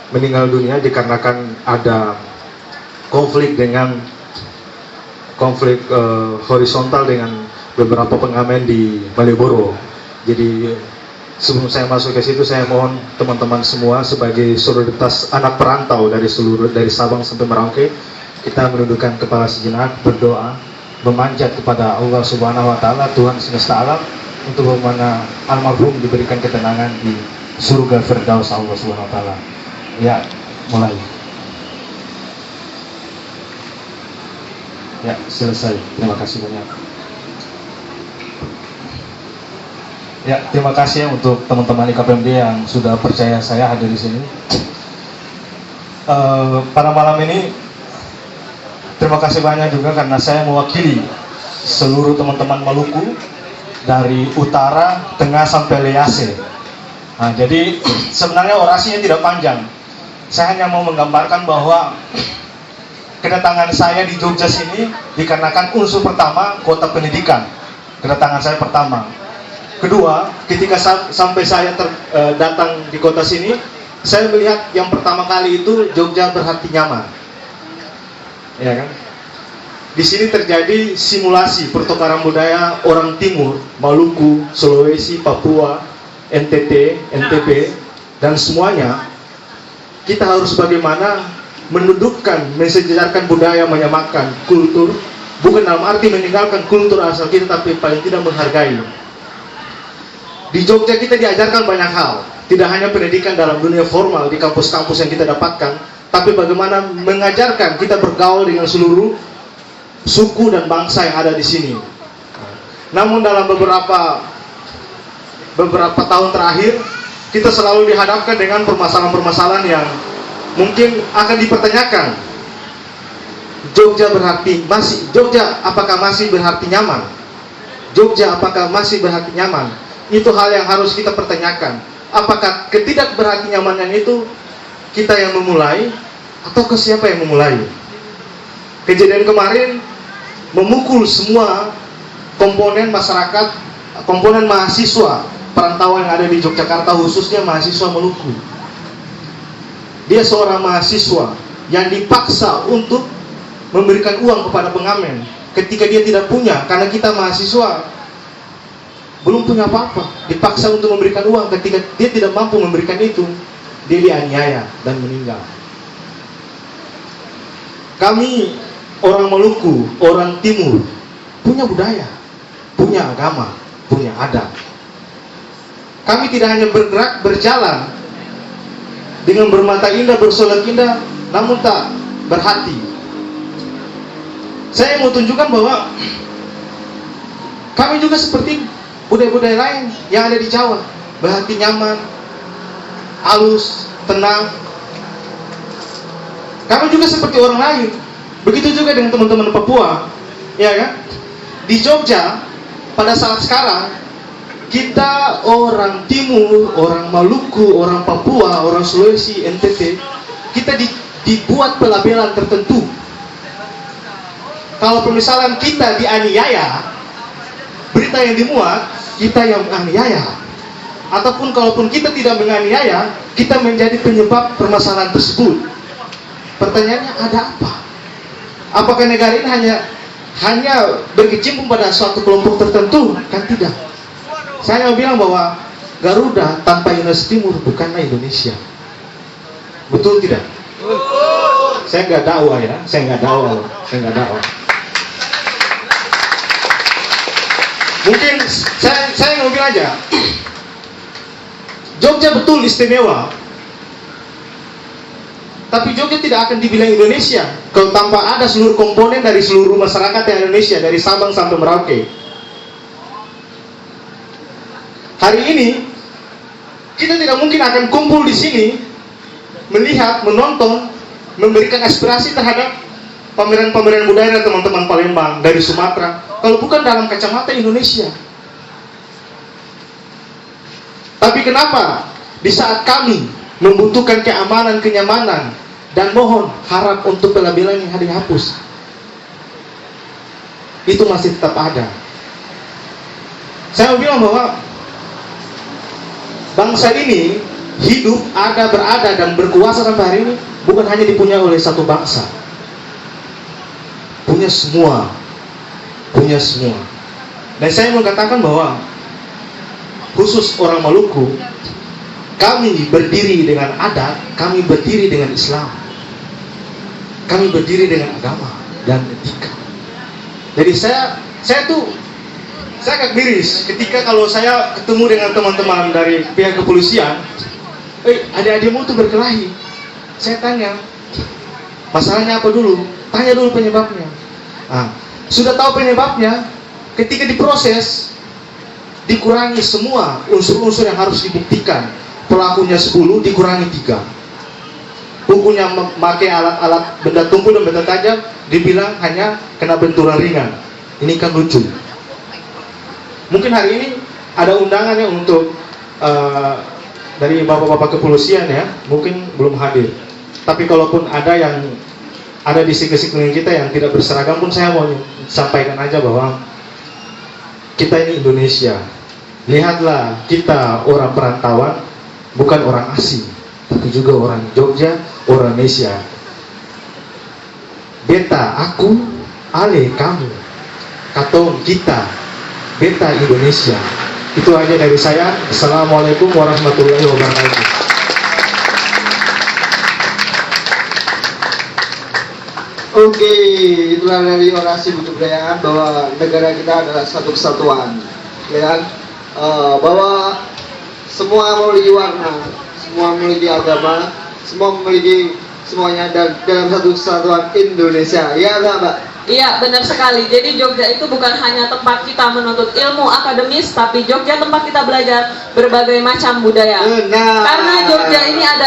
meninggal dunia dikarenakan ada konflik horizontal dengan beberapa pengamen di Malioboro. Jadi sebelum saya masuk ke situ, saya mohon teman-teman semua sebagai solidaritas anak perantau dari Sabang sampai Merauke, kita menundukkan kepala sejenak, berdoa, memanjat kepada Allah Subhanahu wa Ta'ala, Tuhan semesta alam, untuk bagaimana almarhum diberikan ketenangan di surga Firdaus Allah Subhanahu wa Ta'ala. Ya, mulai. Ya, selesai. Terima kasih banyak. Ya, terima kasih untuk teman-teman IKPMD yang sudah percaya saya hadir di sini. Pada malam ini, terima kasih banyak juga karena saya mewakili seluruh teman-teman Maluku dari utara, tengah sampai Lease. Nah, jadi sebenarnya orasinya tidak panjang. Saya hanya mau menggambarkan bahwa kedatangan saya di Jogja sini dikarenakan unsur pertama, kota pendidikan. Kedatangan saya pertama. Kedua, ketika sampai saya datang di kota sini, saya melihat yang pertama kali itu Jogja berhati nyaman. Ya kan? Di sini terjadi simulasi pertukaran budaya orang timur, Maluku, Sulawesi, Papua, NTT, NTB, dan semuanya. Kita harus bagaimana mendudukkan, mensejajarkan budaya, menyamakan kultur, bukan dalam arti meninggalkan kultur asal kita, tapi paling tidak menghargai. Di Jogja kita diajarkan banyak hal, tidak hanya pendidikan dalam dunia formal di kampus-kampus yang kita dapatkan, tapi bagaimana mengajarkan kita bergaul dengan seluruh suku dan bangsa yang ada di sini. Namun dalam beberapa tahun terakhir, kita selalu dihadapkan dengan permasalahan-permasalahan yang mungkin akan dipertanyakan. Jogja apakah masih berarti nyaman? Jogja apakah masih berarti nyaman? Itu hal yang harus kita pertanyakan. Apakah ketidakberarti nyamanan itu kita yang memulai, atau ke siapa yang memulai? Kejadian kemarin memukul semua komponen masyarakat, komponen mahasiswa perantauan yang ada di Yogyakarta, khususnya mahasiswa Maluku. Dia seorang mahasiswa yang dipaksa untuk memberikan uang kepada pengamen ketika dia tidak punya, karena kita mahasiswa belum punya apa-apa, dipaksa untuk memberikan uang. Ketika dia tidak mampu memberikan itu, dia dianiaya dan meninggal. Kami orang Maluku, orang Timur, punya budaya, punya agama, punya adat. Kami tidak hanya bergerak, berjalan dengan bermata indah, bersolat indah, namun tak berhati. Saya mau tunjukkan bahwa kami juga seperti budaya-budaya lain yang ada di Jawa, berhati nyaman, halus, tenang. Kami juga seperti orang lain. Begitu juga dengan teman-teman Papua, ya kan? Di Jogja pada saat sekarang, kita orang Timur, orang Maluku, orang Papua, orang Sulawesi, NTT, kita dibuat pelabelan tertentu. Kalau permisalan kita dianiaya, berita yang dimuat, kita yang menganiaya. Ataupun kalaupun kita tidak menganiaya, kita menjadi penyebab permasalahan tersebut. Pertanyaannya, ada apa? Apakah negara ini hanya berkecimpung pada suatu kelompok tertentu? Kan tidak. Saya mau bilang bahwa Garuda tanpa Indonesia Timur bukanlah Indonesia. Betul tidak? Betul. Saya nggak dakwah ya, saya nggak dakwah. Mungkin saya mau bilang aja, Jogja betul istimewa, tapi Jogja tidak akan dibilang Indonesia kalau tanpa ada seluruh komponen dari seluruh masyarakat yang Indonesia, dari Sabang sampai Merauke. Hari ini kita tidak mungkin akan kumpul di sini, melihat, menonton, memberikan aspirasi terhadap pameran-pameran budaya teman-teman Palembang dari Sumatera, kalau bukan dalam kacamata Indonesia. Tapi kenapa di saat kami membutuhkan keamanan, kenyamanan, dan mohon harap untuk pelabelan yang dihapus, itu masih tetap ada? Saya mau bilang bahwa bangsa ini hidup, berada dan berkuasa sampai hari ini bukan hanya dipunyai oleh satu bangsa, punya semua. Dan saya mengatakan bahwa khusus orang Maluku, kami berdiri dengan adat, kami berdiri dengan Islam, kami berdiri dengan agama dan etika. Jadi saya agak miris ketika kalau saya ketemu dengan teman-teman dari pihak kepolisian, adik-adikmu tuh berkelahi. Saya tanya, masalahnya apa dulu? Tanya dulu penyebabnya. Sudah tahu penyebabnya, ketika diproses, dikurangi semua unsur-unsur yang harus dibuktikan. Pelakunya 10, dikurangi 3. Bukunya memakai alat-alat benda tumpul dan benda tajam, dibilang hanya kena benturan ringan. Ini kan lucu. Mungkin hari ini ada undangannya untuk dari bapak-bapak kepolisian ya, mungkin belum hadir. Tapi kalaupun ada yang ada di sekeliling kita yang tidak berseragam pun, saya mau sampaikan aja bahwa kita ini Indonesia. Lihatlah, kita orang perantauan, bukan orang asing, tapi juga orang Jogja, orang Indonesia. Beta aku, ale kamu, katong kita, beta Indonesia. Itu aja dari saya. Assalamualaikum warahmatullahi wabarakatuh. Oke, itulah dari orasi kebudayaan bahwa negara kita adalah satu kesatuan, ya kan? Bahwa semua memiliki warna, semua memiliki agama, semua memiliki semuanya dalam satu kesatuan Indonesia, ya enggak, Mbak? Iya, benar sekali. Jadi Jogja itu bukan hanya tempat kita menuntut ilmu akademis, tapi Jogja tempat kita belajar berbagai macam budaya. Nah, karena Jogja ini ada